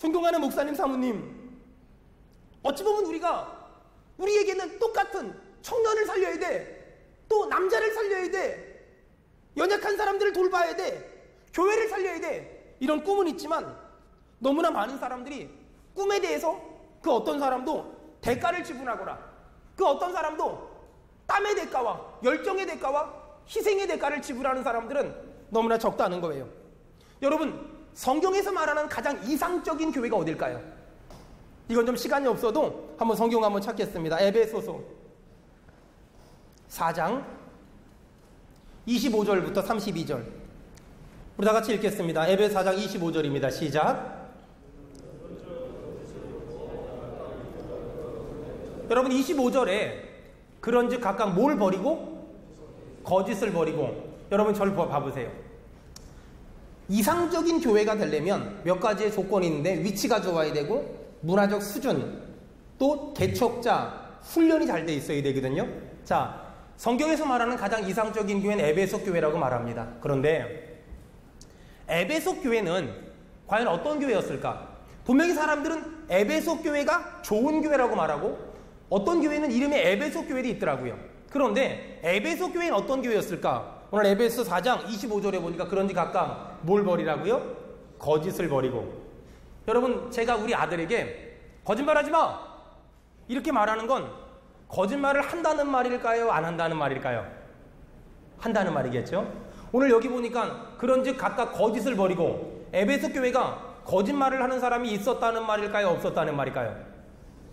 존경하는 목사님, 사모님, 어찌 보면 우리에게는 똑같은 청년을 살려야 돼, 또 남자를 살려야 돼, 연약한 사람들을 돌봐야 돼, 교회를 살려야 돼, 이런 꿈은 있지만 너무나 많은 사람들이 꿈에 대해서 그 어떤 사람도 대가를 지불하거나 그 어떤 사람도 땀의 대가와 열정의 대가와 희생의 대가를 지불하는 사람들은 너무나 적다는 거예요. 여러분, 성경에서 말하는 가장 이상적인 교회가 어딜까요? 이건 좀 시간이 없어도 한번 성경 한번 찾겠습니다. 에베소서 4장 25절부터 32절, 우리 다 같이 읽겠습니다. 에베소 4장 25절입니다. 시작. 여러분, 25절에 그런즉 각각 뭘 버리고? 거짓을 버리고. 여러분, 저를 봐보세요. 이상적인 교회가 되려면 몇 가지의 조건이 있는데, 위치가 좋아야 되고, 문화적 수준, 또 개척자, 훈련이 잘 돼 있어야 되거든요. 자, 성경에서 말하는 가장 이상적인 교회는 에베소 교회라고 말합니다. 그런데 에베소 교회는 과연 어떤 교회였을까? 분명히 사람들은 에베소 교회가 좋은 교회라고 말하고, 어떤 교회는 이름에 에베소 교회도 있더라고요. 그런데 에베소 교회는 어떤 교회였을까? 오늘 에베소 4장 25절에 보니까 그런지 각각 뭘 버리라고요? 거짓을 버리고. 여러분, 제가 우리 아들에게 거짓말하지 마! 이렇게 말하는 건 거짓말을 한다는 말일까요? 안 한다는 말일까요? 한다는 말이겠죠? 오늘 여기 보니까 그런즉 각각 거짓을 버리고, 에베소 교회가 거짓말을 하는 사람이 있었다는 말일까요? 없었다는 말일까요?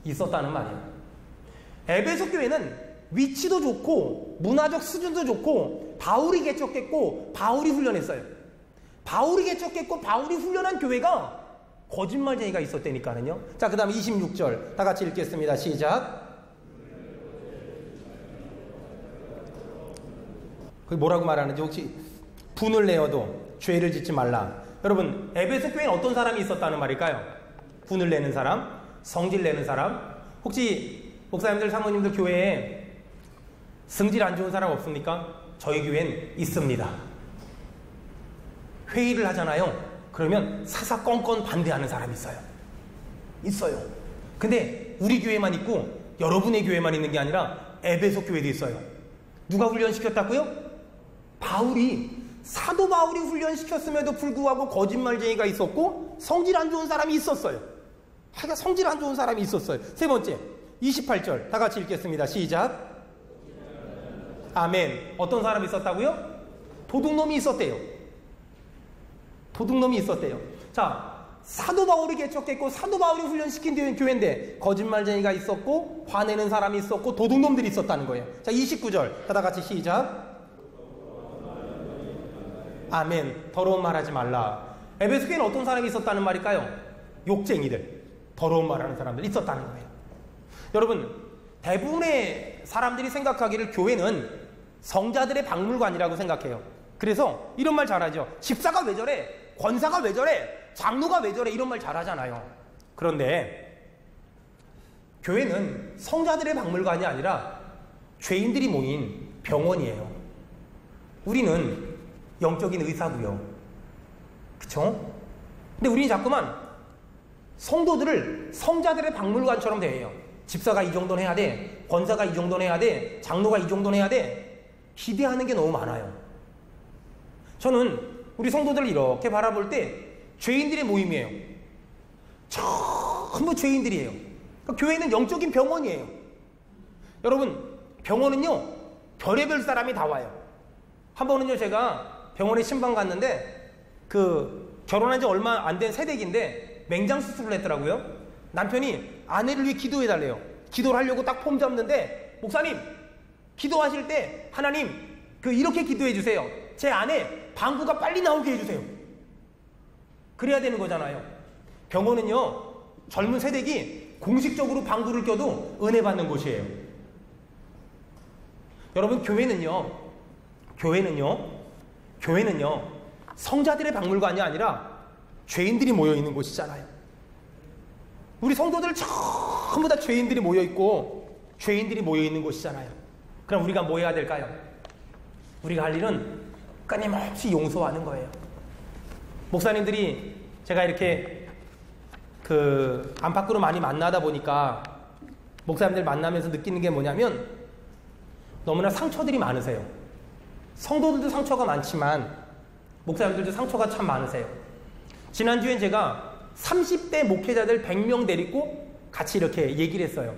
있었다는 말이에요. 에베소 교회는 위치도 좋고 문화적 수준도 좋고 바울이 개척했고 바울이 훈련했어요. 바울이 개척했고 바울이 훈련한 교회가 거짓말쟁이가 있었다니까요. 자, 그 다음 26절 다 같이 읽겠습니다. 시작. 그게 뭐라고 말하는지 혹시 분을 내어도 죄를 짓지 말라. 여러분, 에베소 교회는 어떤 사람이 있었다는 말일까요? 분을 내는 사람, 성질 내는 사람. 혹시 목사님들, 사모님들 교회에 성질 안 좋은 사람 없습니까? 저희 교회는 있습니다. 회의를 하잖아요. 그러면 사사건건 반대하는 사람이 있어요. 근데 우리 교회만 있고 여러분의 교회만 있는 게 아니라 에베소 교회도 있어요. 누가 훈련시켰다고요? 사도 바울이 훈련시켰음에도 불구하고 거짓말쟁이가 있었고 성질 안 좋은 사람이 있었어요. 하여간 성질 안 좋은 사람이 있었어요. 세 번째, 28절 다 같이 읽겠습니다. 시작. 아멘. 어떤 사람이 있었다고요? 도둑놈이 있었대요. 자, 사도 바울이 개척했고 사도 바울이 훈련시킨 교회인데 거짓말쟁이가 있었고 화내는 사람이 있었고 도둑놈들이 있었다는 거예요. 자, 29절 다 같이 시작. 아멘. 더러운 말 하지 말라. 에베소 교회는 어떤 사람이 있었다는 말일까요? 욕쟁이들, 더러운 말하는 사람들 있었다는 거예요. 여러분, 대부분의 사람들이 생각하기를 교회는 성자들의 박물관이라고 생각해요. 그래서 이런 말 잘하죠. 집사가 왜 저래? 권사가 왜 저래? 장로가 왜 저래? 이런 말 잘하잖아요. 그런데 교회는 성자들의 박물관이 아니라 죄인들이 모인 병원이에요. 우리는 영적인 의사고요. 그쵸? 근데 우리는 자꾸만 성도들을 성자들의 박물관처럼 대해요. 집사가 이 정도는 해야 돼, 권사가 이 정도는 해야 돼, 장로가 이 정도는 해야 돼, 기대하는 게 너무 많아요. 저는 우리 성도들을 이렇게 바라볼 때 죄인들의 모임이에요. 전부 죄인들이에요. 그러니까 교회는 영적인 병원이에요. 여러분, 병원은요 별의별 사람이 다 와요. 한 번은요 제가 병원에 신방 갔는데 결혼한 지 얼마 안 된 새댁인데 맹장 수술을 했더라고요. 남편이 아내를 위해 기도해달래요. 기도를 하려고 딱 폼 잡는데, 목사님 기도하실 때 하나님 이렇게 기도해 주세요. 제 아내 방구가 빨리 나오게 해주세요. 그래야 되는 거잖아요. 병원은요 젊은 세대기 공식적으로 방구를 껴도 은혜 받는 곳이에요. 여러분, 교회는요 성자들의 박물관이 아니라 죄인들이 모여있는 곳이잖아요. 우리 성도들 전부 다 죄인들이 모여있고 죄인들이 모여있는 곳이잖아요. 그럼 우리가 뭐 해야 될까요? 우리가 할 일은 끊임없이 용서하는 거예요. 목사님들이 제가 이렇게 그 안팎으로 많이 만나다 보니까 목사님들 만나면서 느끼는 게 뭐냐면 너무나 상처들이 많으세요. 성도들도 상처가 많지만 목사님들도 상처가 참 많으세요. 지난주엔 제가 30대 목회자들 100명 데리고 같이 이렇게 얘기를 했어요.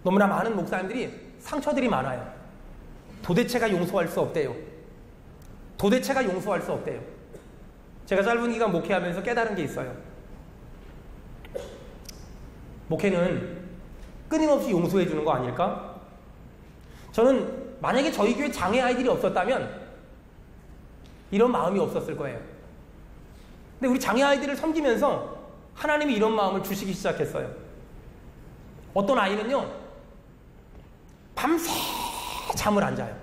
너무나 많은 목사님들이 상처들이 많아요. 도대체가 용서할 수 없대요. 도대체가 용서할 수 없대요. 제가 짧은 기간 목회하면서 깨달은 게 있어요. 목회는 끊임없이 용서해 주는 거 아닐까? 저는 만약에 저희 교회 장애 아이들이 없었다면 이런 마음이 없었을 거예요. 근데 우리 장애 아이들을 섬기면서 하나님이 이런 마음을 주시기 시작했어요. 어떤 아이는요, 밤새 잠을 안 자요.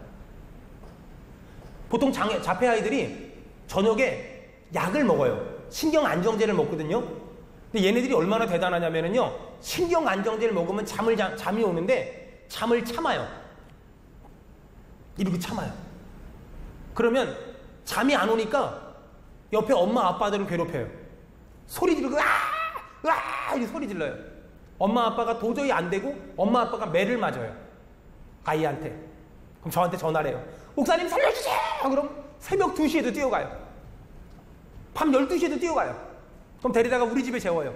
보통 자폐 아이들이 저녁에 약을 먹어요. 신경 안정제를 먹거든요. 근데 얘네들이 얼마나 대단하냐면요, 신경 안정제를 먹으면 잠이 오는데 잠을 참아요. 이렇게 참아요. 그러면 잠이 안 오니까 옆에 엄마 아빠들을 괴롭혀요. 소리 지르고 으아 이렇게 소리 질러요. 엄마 아빠가 도저히 안 되고 엄마 아빠가 매를 맞아요, 아이한테. 그럼 저한테 전화를 해요. 목사님 살려주세요. 그럼 새벽 2시에도 뛰어가요. 밤 12시에도 뛰어가요. 그럼 데리다가 우리 집에 재워요.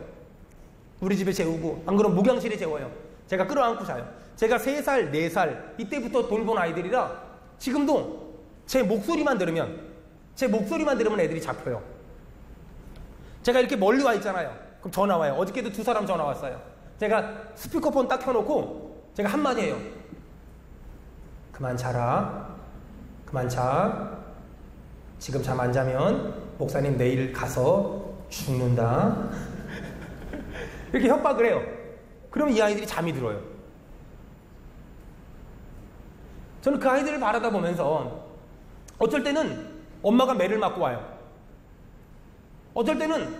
우리 집에 재우고, 안 그러면 목양실에 재워요. 제가 끌어안고 자요. 제가 3살, 4살 이때부터 돌본 아이들이라 지금도 제 목소리만 들으면 애들이 잡혀요. 제가 이렇게 멀리 와 있잖아요. 그럼 전화 와요. 어저께도 2사람 전화 왔어요. 제가 스피커폰 딱 켜놓고 제가 한마디 해요. 그만 자라. 그만 자. 지금 잠 안 자면 목사님 내일 가서 죽는다. 이렇게 협박을 해요. 그러면 이 아이들이 잠이 들어요. 저는 그 아이들을 바라다 보면서 어쩔 때는 엄마가 매를 맞고 와요. 어쩔 때는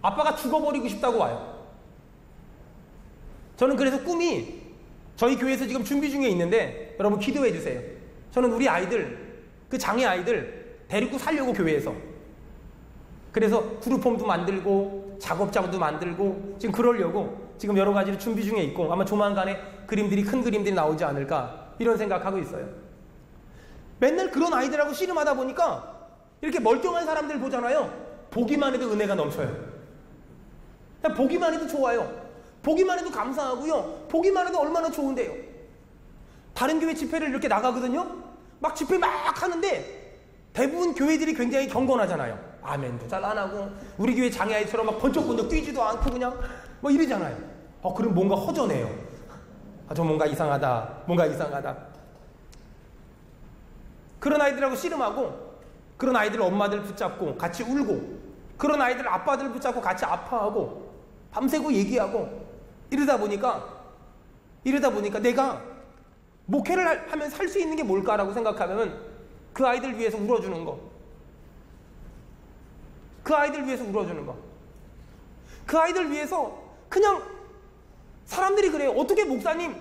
아빠가 죽어버리고 싶다고 와요. 저는 그래서 꿈이, 저희 교회에서 지금 준비 중에 있는데 여러분 기도해 주세요. 저는 우리 아이들, 그 장애 아이들 데리고 살려고, 교회에서. 그래서 그룹홈도 만들고 작업장도 만들고 지금 그러려고 지금 여러 가지를 준비 중에 있고, 아마 조만간에 큰 그림들이 나오지 않을까 이런 생각하고 있어요. 맨날 그런 아이들하고 씨름하다 보니까 이렇게 멀쩡한 사람들 보잖아요. 보기만 해도 은혜가 넘쳐요. 그냥 보기만 해도 좋아요. 보기만 해도 감사하고요. 보기만 해도 얼마나 좋은데요. 다른 교회 집회를 이렇게 나가거든요. 막 집회 막 하는데 대부분 교회들이 굉장히 경건하잖아요. 아멘도 잘 안 하고 우리 교회 장애아이처럼 막 번쩍번쩍 뛰지도 않고 그냥 뭐 이러잖아요. 그럼 뭔가 허전해요. 저 뭔가 이상하다. 그런 아이들하고 씨름하고, 그런 아이들 엄마들 붙잡고 같이 울고, 그런 아이들 아빠들 붙잡고 같이 아파하고 밤새고 얘기하고 이러다 보니까 내가 목회를 하면 살 수 있는 게 뭘까라고 생각하면 그 아이들 위해서 울어주는 거. 그 아이들 위해서 그냥 사람들이 그래요. 어떻게 목사님,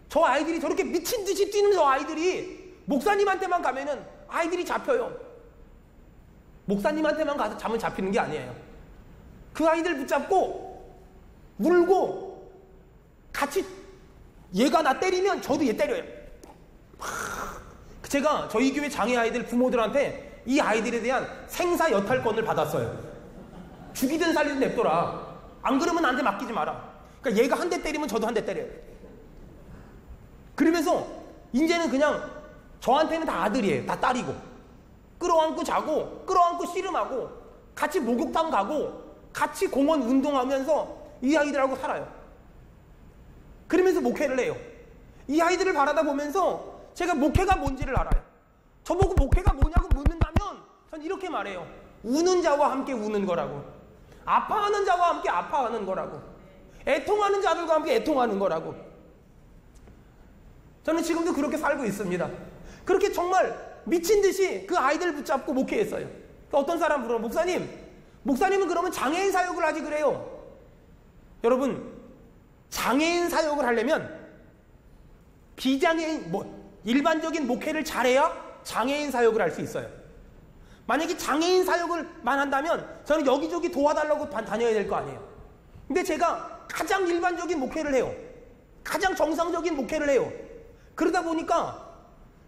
저 아이들이 저렇게 미친 듯이 뛰는 저 아이들이 목사님한테만 가면은 아이들이 잡혀요. 목사님한테만 가서 잠을 잡히는 게 아니에요. 그 아이들 붙잡고 울고 같이, 얘가 나 때리면 저도 얘 때려요. 제가 저희 교회 장애 아이들 부모들한테 이 아이들에 대한 생사 여탈권을 받았어요. 죽이든 살리든 냅둬라. 안 그러면 나한테 맡기지 마라. 그러니까 얘가 한 대 때리면 저도 한 대 때려요. 그러면서 이제는 그냥 저한테는 다 아들이에요. 다 딸이고. 끌어안고 자고, 끌어안고 씨름하고, 같이 목욕탕 가고, 같이 공원 운동하면서 이 아이들하고 살아요. 그러면서 목회를 해요. 이 아이들을 바라다 보면서 제가 목회가 뭔지를 알아요. 저보고 목회가 뭐냐고 묻는다면 전 이렇게 말해요. 우는 자와 함께 우는 거라고. 아파하는 자와 함께 아파하는 거라고. 애통하는 자들과 함께 애통하는 거라고. 저는 지금도 그렇게 살고 있습니다. 그렇게 정말 미친 듯이 그 아이들 붙잡고 목회했어요. 어떤 사람 물어요. 목사님은 그러면 장애인 사역을 하지 그래요. 여러분, 장애인 사역을 하려면 비장애인, 일반적인 목회를 잘해야 장애인 사역을 할 수 있어요. 만약에 장애인 사역을만 한다면 저는 여기저기 도와달라고 다녀야 될 거 아니에요. 근데 제가 가장 일반적인 목회를 해요. 가장 정상적인 목회를 해요. 그러다 보니까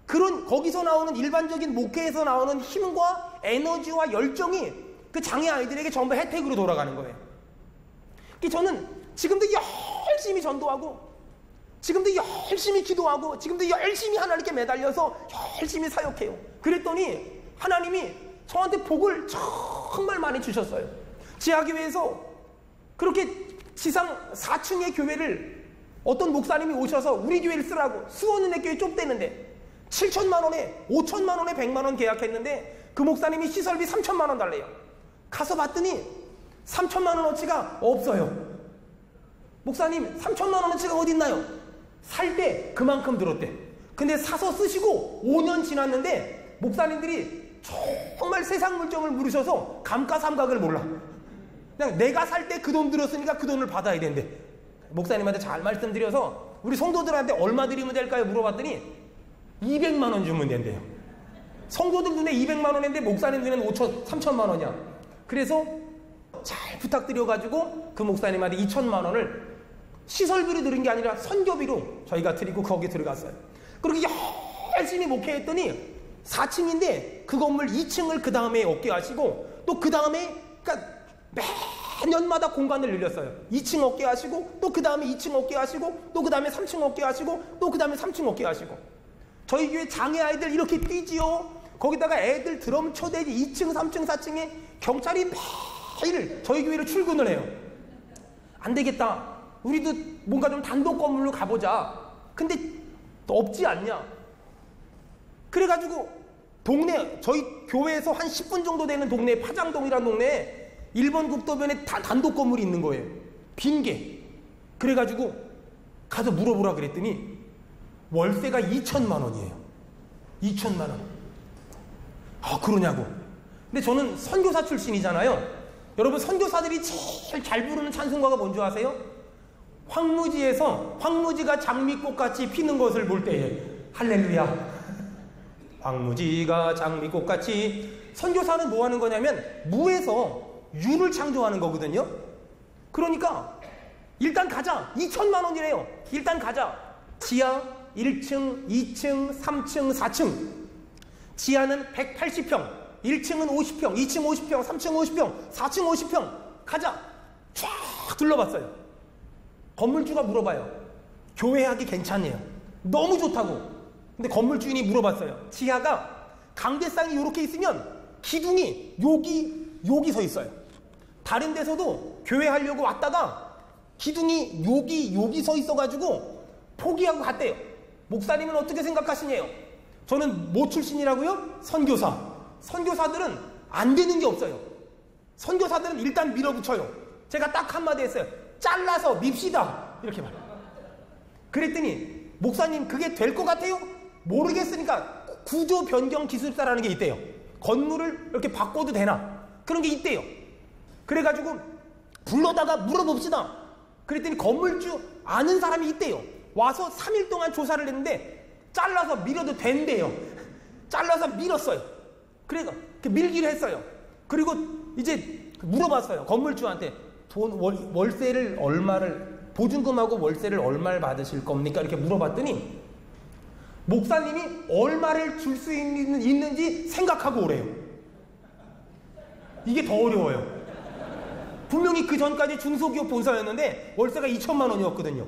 거기서 나오는 일반적인 목회에서 나오는 힘과 에너지와 열정이 그 장애 아이들에게 전부 혜택으로 돌아가는 거예요. 저는 지금도 열심히 전도하고, 지금도 열심히 기도하고, 지금도 열심히 하나님께 매달려서 열심히 사역해요. 그랬더니 하나님이 저한테 복을 정말 많이 주셨어요. 지하교회에서 그렇게 지상 4층의 교회를 어떤 목사님이 오셔서 우리 교회를 쓰라고, 수원은혜교회 좁대는데 7천만 원에 5천만 원에 100만 원 계약했는데 그 목사님이 시설비 3천만 원 달래요. 가서 봤더니 3천만 원어치가 없어요. 목사님 3천만 원어치가 어디 있나요? 살 때 그만큼 들었대. 근데 사서 쓰시고 5년 지났는데 목사님들이 정말 세상 물정을 모르셔서 감가상각을 몰라. 그냥 내가 살 때 그 돈 들었으니까 그 돈을 받아야 된대. 목사님한테 잘 말씀드려서 우리 성도들한테 얼마 드리면 될까요? 물어봤더니 200만 원 주면 된대요. 성도들 눈에 200만 원인데 목사님 눈에는 3천만 원이야. 그래서 잘 부탁드려가지고 그 목사님한테 2천만 원을 시설비로 들은 게 아니라 선교비로 저희가 드리고 거기에 들어갔어요. 그렇게 열심히 목회했더니 4층인데 그 건물 2층을 그 다음에 얻게 하시고, 또 그 다음에 그러니까 매년마다 공간을 늘렸어요. 2층 얻게 하시고, 또 그 다음에 2층 얻게 하시고, 또 그 다음에 3층 얻게 하시고, 또 그 다음에 3층 얻게 하시고. 저희 교회 장애 아이들 이렇게 뛰지요. 거기다가 애들 드럼 초대지 2층, 3층, 4층에 경찰이 매일 저희 교회로 출근을 해요. 안 되겠다. 우리도 뭔가 좀 단독 건물로 가보자. 근데 없지 않냐. 그래가지고 저희 교회에서 한 10분 정도 되는 동네, 파장동이라는 동네에 일본 국도변에 단독 건물이 있는 거예요. 빈게. 그래가지고 가서 물어보라 그랬더니 월세가 2천만 원이에요. 2천만 원. 그러냐고. 근데 저는 선교사 출신이잖아요. 여러분, 선교사들이 제일 잘 부르는 찬송가가 뭔지 아세요? 황무지가 장미꽃같이 피는 것을 볼 때에 할렐루야. 황무지가 장미꽃같이. 선교사는 뭐 하는 거냐면 무에서 유를 창조하는 거거든요. 그러니까 일단 가자. 2천만 원이래요. 일단 가자. 지하 1층, 2층, 3층, 4층. 지하는 180평, 1층은 50평, 2층 50평, 3층 50평, 4층 50평. 가자. 쫙 둘러봤어요. 건물주가 물어봐요. 교회하기 괜찮네요. 너무 좋다고. 근데 건물주인이 물어봤어요. 지하가 강대상이 이렇게 있으면 기둥이 여기 서 있어요. 다른 데서도 교회 하려고 왔다가 기둥이 여기 서 있어가지고 포기하고 갔대요. 목사님은 어떻게 생각하시냐요? 저는 뭐 출신이라고요? 선교사. 선교사들은 안 되는 게 없어요. 선교사들은 일단 밀어붙여요. 제가 딱 한마디 했어요. 잘라서 밉시다. 이렇게 말해요. 그랬더니 목사님 그게 될 것 같아요? 모르겠으니까 구조 변경 기술사라는 게 있대요. 건물을 이렇게 바꿔도 되나? 그런 게 있대요. 그래가지고 불러다가 물어봅시다. 그랬더니 건물주 아는 사람이 있대요. 와서 3일 동안 조사를 했는데 잘라서 밀어도 된대요. 잘라서 밀었어요. 그러니까 밀기로 했어요. 그리고 이제 물어봤어요. 건물주한테 월세를 얼마를, 보증금하고 월세를 얼마를 받으실 겁니까? 이렇게 물어봤더니 목사님이 얼마를 줄 수 있는지 생각하고 오래요. 이게 더 어려워요. 분명히 그 전까지 중소기업 본사였는데 월세가 2천만 원이었거든요.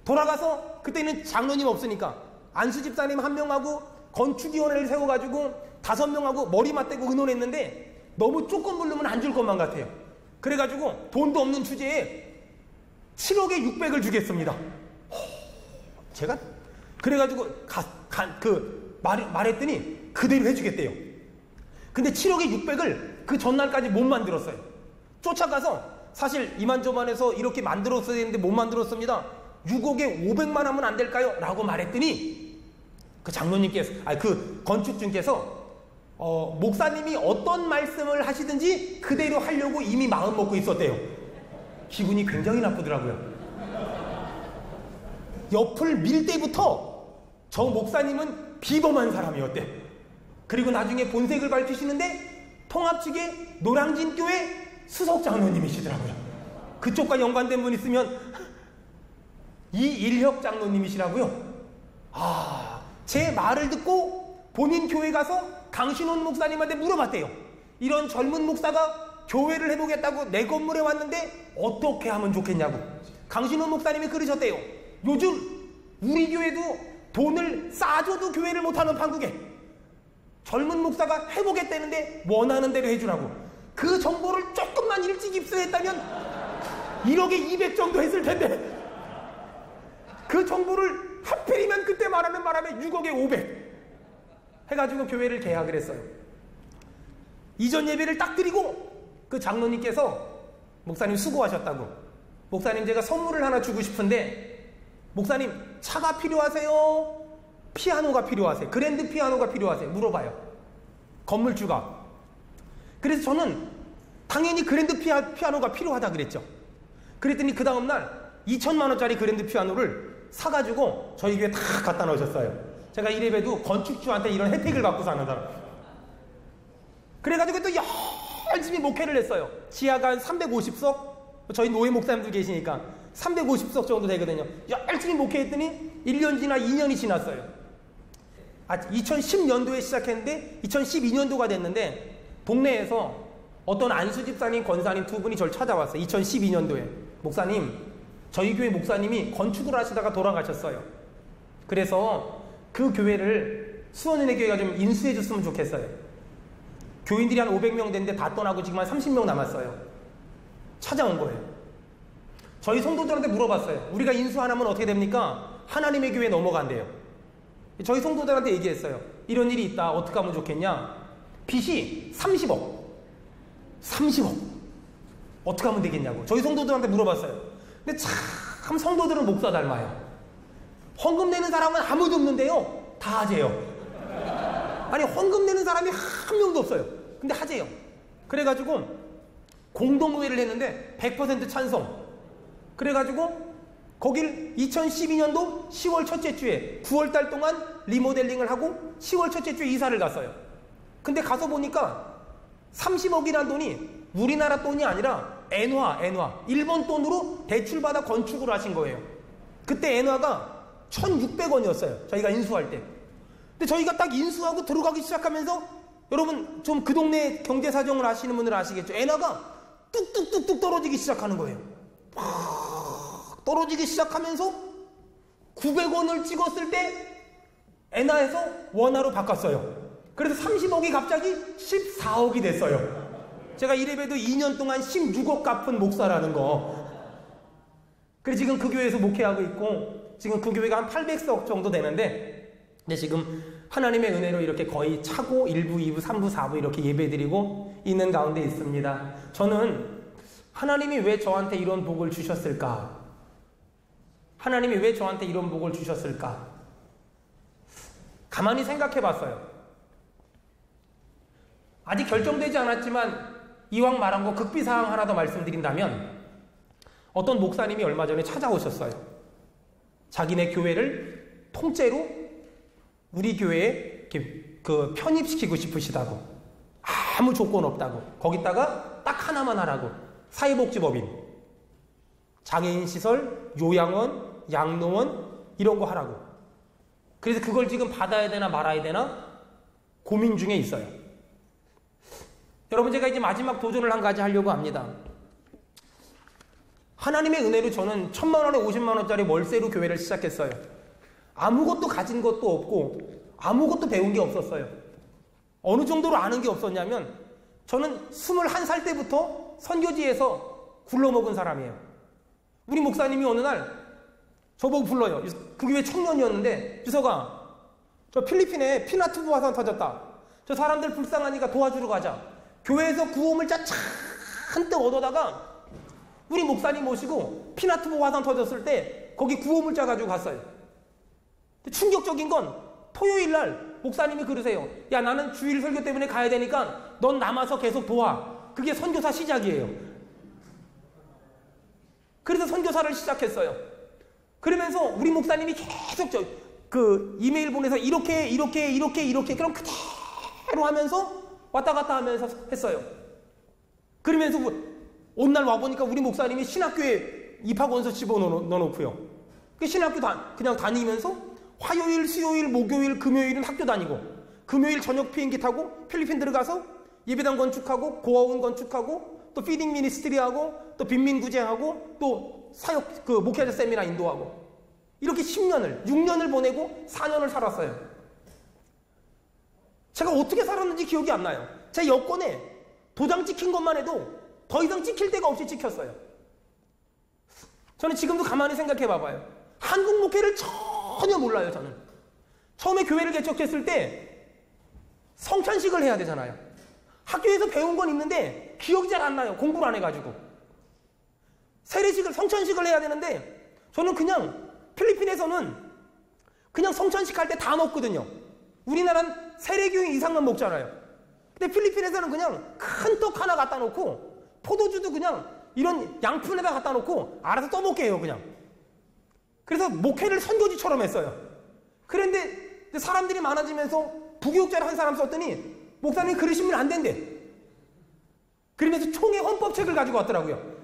돌아가서 그때는 장로님 없으니까 안수 집사님 1명하고 건축위원회를 세워가지고 5명하고 머리 맞대고 의논했는데 너무 조금 부르면 안 줄 것만 같아요. 그래가지고 돈도 없는 주제에 7억에 600을 주겠습니다. 제가 그래가지고 말했더니 그대로 해주겠대요. 근데 7억에 600을 그 전날까지 못 만들었어요. 쫓아가서 사실 이만저만해서 이렇게 만들었어야 되는데 못 만들었습니다. 6억에 500만 하면 안 될까요? 라고 말했더니 그 장로님께서, 그 건축주님께서 목사님이 어떤 말씀을 하시든지 그대로 하려고 이미 마음 먹고 있었대요. 기분이 굉장히 나쁘더라고요. 옆을 밀 때부터 저 목사님은 비범한 사람이었대. 그리고 나중에 본색을 밝히시는데 통합 측의 노량진교회 수석 장로님이시더라고요. 그쪽과 연관된 분 있으면 이일혁 장로님이시라고요? 제 말을 듣고 본인 교회 가서 강신원 목사님한테 물어봤대요. 이런 젊은 목사가 교회를 해보겠다고 내 건물에 왔는데 어떻게 하면 좋겠냐고. 강신원 목사님이 그러셨대요. 요즘 우리 교회도 돈을 싸줘도 교회를 못하는 판국에 젊은 목사가 해보겠다는데 원하는 대로 해주라고. 그 정보를 조금만 일찍 입수했다면 1억에 200 정도 했을 텐데 그 정보를 하필이면 그때 말하는 바람에 6억에 500 해가지고 교회를 개학을 했어요. 이전 예배를 딱 드리고 그 장로님께서 목사님 수고하셨다고, 목사님 제가 선물을 하나 주고 싶은데 목사님 차가 필요하세요? 피아노가 필요하세요? 그랜드 피아노가 필요하세요? 물어봐요. 건물주가. 그래서 저는 당연히 그랜드 피아노가 필요하다 그랬죠. 그랬더니 그 다음날 2천만 원짜리 그랜드 피아노를 사가지고 저희 교회에 다 갖다 놓으셨어요. 제가 이래봬도 건축주한테 이런 혜택을 받고 사는 사람. 그래가지고 또 열심히 목회를 했어요. 지하가 한 350석, 저희 노예 목사님들 계시니까 350석 정도 되거든요. 열심히 목회했더니 1년 지나 2년이 지났어요. 2010년도에 시작했는데 2012년도가 됐는데 동네에서 어떤 안수 집사님, 권사님 두 분이 저를 찾아왔어요. 2012년도에. 목사님, 저희 교회 목사님이 건축을 하시다가 돌아가셨어요. 그래서 그 교회를 수원은혜 교회가 좀 인수해 줬으면 좋겠어요. 교인들이 한 500명 됐는데 다 떠나고 지금 한 30명 남았어요. 찾아온 거예요. 저희 성도들한테 물어봤어요. 우리가 인수 안 하면 어떻게 됩니까? 하나님의 교회에 넘어간대요. 저희 성도들한테 얘기했어요. 이런 일이 있다. 어떻게 하면 좋겠냐? 빚이 30억. 어떻게 하면 되겠냐고 저희 성도들한테 물어봤어요. 근데 참 성도들은 목사 닮아요. 헌금 내는 사람은 아무도 없는데요, 다 하재요. 아니, 헌금 내는 사람이 한 명도 없어요. 근데 하재요. 그래가지고 공동의회를 했는데 100% 찬성. 그래가지고 거길 2012년도 10월 첫째 주에 9월달 동안 리모델링을 하고 10월 첫째 주에 이사를 갔어요. 근데 가서 보니까 30억이라는 돈이 우리나라 돈이 아니라 엔화, 일본 돈으로 대출받아 건축을 하신 거예요. 그때 엔화가 1,600원이었어요. 저희가 인수할 때. 근데 저희가 딱 인수하고 들어가기 시작하면서, 여러분 좀 그 동네 경제 사정을 아시는 분들은 아시겠죠? 엔화가 뚝뚝뚝뚝 떨어지기 시작하는 거예요. 팍 떨어지기 시작하면서 900원을 찍었을 때 엔화에서 원화로 바꿨어요. 그래서 30억이 갑자기 14억이 됐어요. 제가 이래봬도 2년 동안 16억 갚은 목사라는 거. 그래서 지금 그 교회에서 목회하고 있고, 지금 그 교회가 한 800석 정도 되는데, 근데 지금 하나님의 은혜로 이렇게 거의 차고 1부, 2부, 3부, 4부 이렇게 예배드리고 있는 가운데 있습니다. 저는 하나님이 왜 저한테 이런 복을 주셨을까? 하나님이 왜 저한테 이런 복을 주셨을까? 가만히 생각해 봤어요. 아직 결정되지 않았지만 이왕 말한 거 극비사항 하나 더 말씀드린다면, 어떤 목사님이 얼마 전에 찾아오셨어요. 자기네 교회를 통째로 우리 교회에 그 편입시키고 싶으시다고. 아무 조건 없다고. 거기다가 딱 하나만 하라고. 사회복지법인, 장애인 시설, 요양원, 양로원 이런 거 하라고. 그래서 그걸 지금 받아야 되나 말아야 되나 고민 중에 있어요. 여러분, 제가 이제 마지막 도전을 한 가지 하려고 합니다. 하나님의 은혜로 저는 1,000만 원에 50만 원짜리 월세로 교회를 시작했어요. 아무것도 가진 것도 없고 아무것도 배운 게 없었어요. 어느 정도로 아는 게 없었냐면, 저는 21살 때부터 선교지에서 굴러먹은 사람이에요. 우리 목사님이 어느 날 저보고 불러요. 그 교회 청년이었는데, 주석아, 저 필리핀에 피나투보 화산 터졌다. 저 사람들 불쌍하니까 도와주러 가자. 교회에서 구호물자 잔뜩 얻어다가 우리 목사님 모시고 피나투보 화산 터졌을 때 거기 구호물자 가지고 갔어요. 충격적인 건 토요일날 목사님이 그러세요. 야, 나는 주일 설교 때문에 가야 되니까 넌 남아서 계속 도와. 그게 선교사 시작이에요. 그래서 선교사를 시작했어요. 그러면서 우리 목사님이 계속 그 이메일 보내서 이렇게 그럼 그대로 하면서 왔다 갔다 하면서 했어요. 그러면서 어느 날 와보니까 우리 목사님이 신학교에 입학원서 집어넣어놓고요. 그 신학교 그냥 다니면서 화요일, 수요일, 목요일, 금요일은 학교 다니고, 금요일 저녁 비행기 타고 필리핀 들어가서 예배당 건축하고, 고아원 건축하고, 또 피딩 미니스트리 하고, 또 빈민구제하고, 또 사역, 목회자 세미나 인도하고, 이렇게 10년을, 6년을 보내고 4년을 살았어요. 제가 어떻게 살았는지 기억이 안 나요. 제 여권에 도장 찍힌 것만 해도 더 이상 찍힐 데가 없이 찍혔어요. 저는 지금도 가만히 생각해 봐봐요. 한국 목회를 전혀 몰라요, 저는. 처음에 교회를 개척했을 때 성찬식을 해야 되잖아요. 학교에서 배운 건 있는데 기억이 잘 안 나요. 공부를 안 해가지고. 세례식을, 성찬식을 해야 되는데 저는 그냥 필리핀에서는 그냥 성찬식 할 때 다 먹거든요. 우리나라는 세례교인 이상만 먹잖아요. 근데 필리핀에서는 그냥 큰 떡 하나 갖다 놓고 포도주도 그냥 이런 양푼에다 갖다 놓고 알아서 떠먹게 해요, 그냥. 그래서 목회를 선교지처럼 했어요. 그런데 사람들이 많아지면서 부교육자를 한 사람 썼더니 목사님 그러시면 안 된대. 그러면서 총회 헌법책을 가지고 왔더라고요.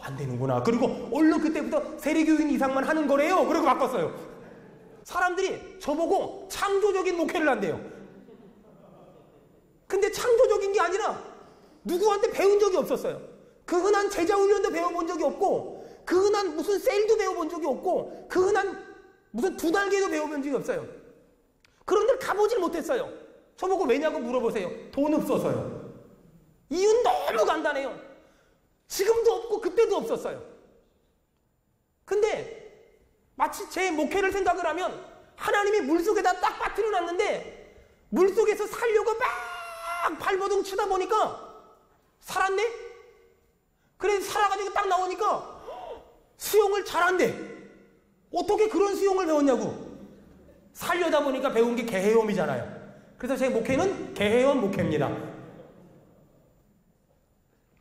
안 되는구나. 그리고 얼른 그때부터 세례교인 이상만 하는 거래요. 그러고 바꿨어요. 사람들이 저보고 창조적인 목회를 한대요. 근데 창조적인 게 아니라 누구한테 배운 적이 없었어요. 그 흔한 제자훈련도 배워본 적이 없고, 그 흔한 무슨 셀도 배워본 적이 없고, 그 흔한 무슨 두 달개도 배워본 적이 없어요. 그런 데를 가보질 못했어요. 저보고 왜냐고 물어보세요. 돈 없어서요. 이유는 너무 간단해요. 지금도 없고 그때도 없었어요. 근데 마치 제 목회를 생각을 하면 하나님이 물속에다 딱 빠뜨려 놨는데 물속에서 살려고 막 발버둥 치다 보니까 살았네? 그래서 살아가지고 딱 나오니까 수영을 잘한대. 어떻게 그런 수영을 배웠냐고. 살려다 보니까 배운 게 개헤엄이잖아요. 그래서 제 목회는 개헤엄 목회입니다.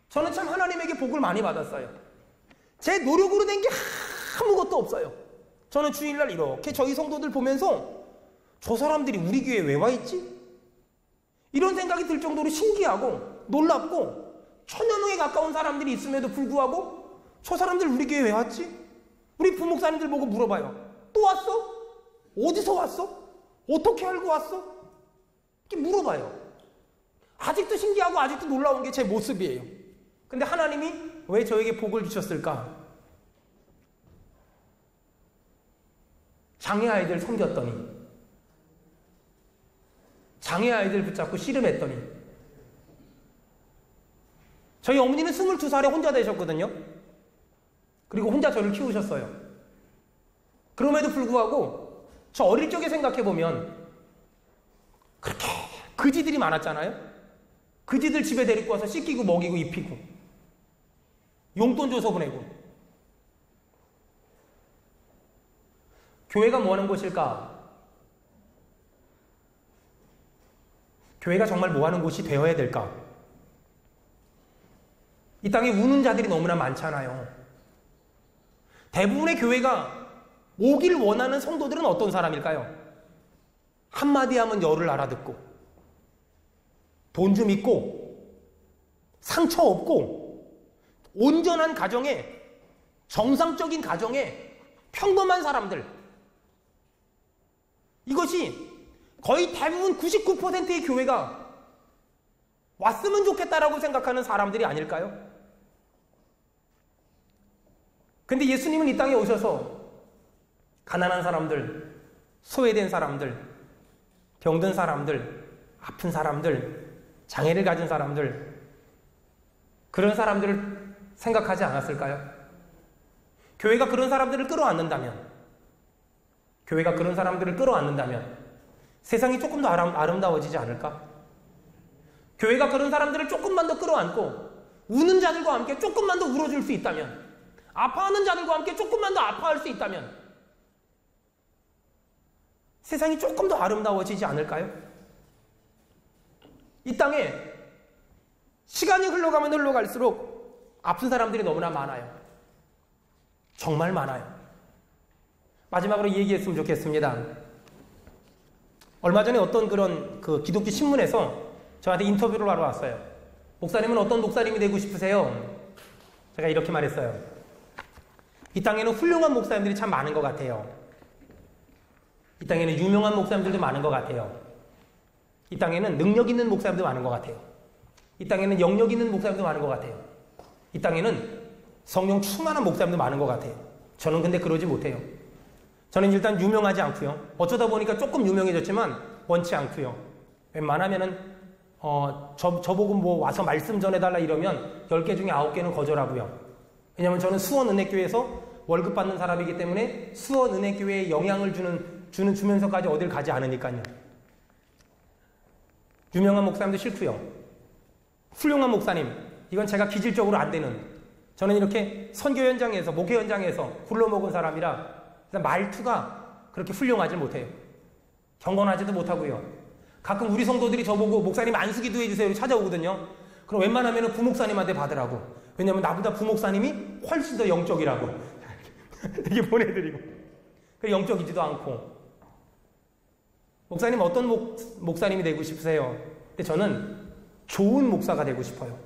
저는 참 하나님에게 복을 많이 받았어요. 제 노력으로 된 게 아무것도 없어요. 저는 주일날 이렇게 저희 성도들 보면서 저 사람들이 우리 교회에 왜 와 있지? 이런 생각이 들 정도로 신기하고 놀랍고, 1000여 명에 가까운 사람들이 있음에도 불구하고 저 사람들 우리 교회에 왜 왔지? 우리 부목사님들 보고 물어봐요. 또 왔어? 어디서 왔어? 어떻게 알고 왔어? 이렇게 물어봐요. 아직도 신기하고 아직도 놀라운 게 제 모습이에요. 근데 하나님이 왜 저에게 복을 주셨을까? 장애 아이들 섬겼더니, 장애 아이들 붙잡고 씨름했더니, 저희 어머니는 22살에 혼자 되셨거든요. 그리고 혼자 저를 키우셨어요. 그럼에도 불구하고 저 어릴 적에 생각해보면 그렇게 그지들이 많았잖아요. 그지들 집에 데리고 와서 씻기고 먹이고 입히고 용돈 줘서 보내고. 교회가 뭐 하는 곳일까? 교회가 정말 뭐 하는 곳이 되어야 될까? 이 땅에 우는 자들이 너무나 많잖아요. 대부분의 교회가 오길 원하는 성도들은 어떤 사람일까요? 한마디 하면 열을 알아듣고, 돈 좀 있고, 상처 없고, 온전한 가정에, 정상적인 가정에 평범한 사람들. 이것이 거의 대부분 99%의 교회가 왔으면 좋겠다라고 생각하는 사람들이 아닐까요? 근데 예수님은 이 땅에 오셔서 가난한 사람들, 소외된 사람들, 병든 사람들, 아픈 사람들, 장애를 가진 사람들, 그런 사람들을 생각하지 않았을까요? 교회가 그런 사람들을 끌어안는다면, 교회가 그런 사람들을 끌어안는다면 세상이 조금 더 아름다워지지 않을까? 교회가 그런 사람들을 조금만 더 끌어안고 우는 자들과 함께 조금만 더 울어줄 수 있다면, 아파하는 자들과 함께 조금만 더 아파할 수 있다면 세상이 조금 더 아름다워지지 않을까요? 이 땅에 시간이 흘러가면 흘러갈수록 아픈 사람들이 너무나 많아요. 정말 많아요. 마지막으로 얘기했으면 좋겠습니다. 얼마 전에 어떤 그런 기독교 신문에서 저한테 인터뷰를 하러 왔어요. 목사님은 어떤 목사님이 되고 싶으세요? 제가 이렇게 말했어요. 이 땅에는 훌륭한 목사님들이 참 많은 것 같아요. 이 땅에는 유명한 목사님들도 많은 것 같아요. 이 땅에는 능력 있는 목사님도 많은 것 같아요. 이 땅에는 영역 있는 목사님도 많은 것 같아요. 이 땅에는 성령 충만한 목사님도 많은 것 같아요. 저는 근데 그러지 못해요. 저는 일단 유명하지 않고요. 어쩌다 보니까 조금 유명해졌지만 원치 않고요. 웬만하면은 저보고 뭐 와서 말씀 전해달라 이러면 10개 중에 9개는 거절하고요. 왜냐하면 저는 수원은혜교회에서 월급 받는 사람이기 때문에 수원은혜교회에 영향을 주면서까지 어딜 가지 않으니까요. 유명한 목사님도 싫고요. 훌륭한 목사님, 이건 제가 기질적으로 안 되는, 저는 이렇게 선교 현장에서, 목회 현장에서 굴러먹은 사람이라 말투가 그렇게 훌륭하지 못해요. 경건하지도 못하고요. 가끔 우리 성도들이 저보고 목사님 안수기도 해주세요 찾아오거든요. 그럼 웬만하면 부목사님한테 받으라고. 왜냐면 나보다 부목사님이 훨씬 더 영적이라고. 이렇게 보내드리고. 영적이지도 않고. 목사님 어떤 목사님이 되고 싶으세요? 근데 저는 좋은 목사가 되고 싶어요.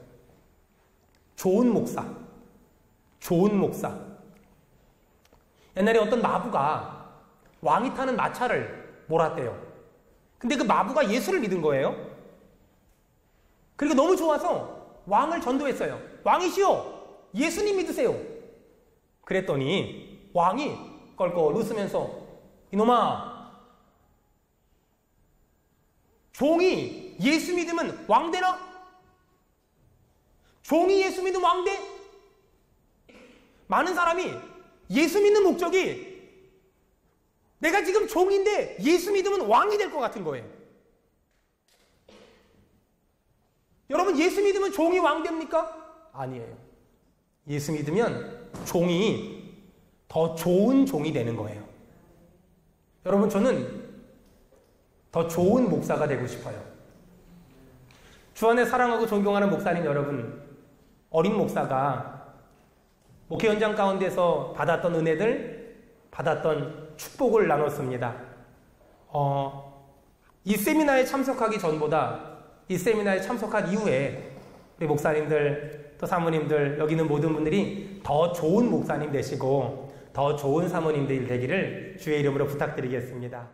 좋은 목사. 좋은 목사. 옛날에 어떤 마부가 왕이 타는 마차를 몰았대요. 근데 그 마부가 예수를 믿은 거예요. 그리고 너무 좋아서 왕을 전도했어요. 왕이시여, 예수님 믿으세요. 그랬더니 왕이 껄껄 웃으면서, 이놈아, 종이 예수 믿으면 왕 되나? 종이 예수 믿으면 왕 돼? 많은 사람이 예수 믿는 목적이 내가 지금 종인데 예수 믿으면 왕이 될 것 같은 거예요. 여러분, 예수 믿으면 종이 왕 됩니까? 아니에요. 예수 믿으면 종이 더 좋은 종이 되는 거예요. 여러분, 저는 더 좋은 목사가 되고 싶어요. 주 안에 사랑하고 존경하는 목사님 여러분, 어린 목사가 목회 현장 가운데서 받았던 은혜들, 받았던 축복을 나눴습니다. 이 세미나에 참석하기 전보다 이 세미나에 참석한 이후에 우리 목사님들, 또 사모님들, 여기 있는 모든 분들이 더 좋은 목사님 되시고 더 좋은 사모님들 되기를 주의 이름으로 부탁드리겠습니다.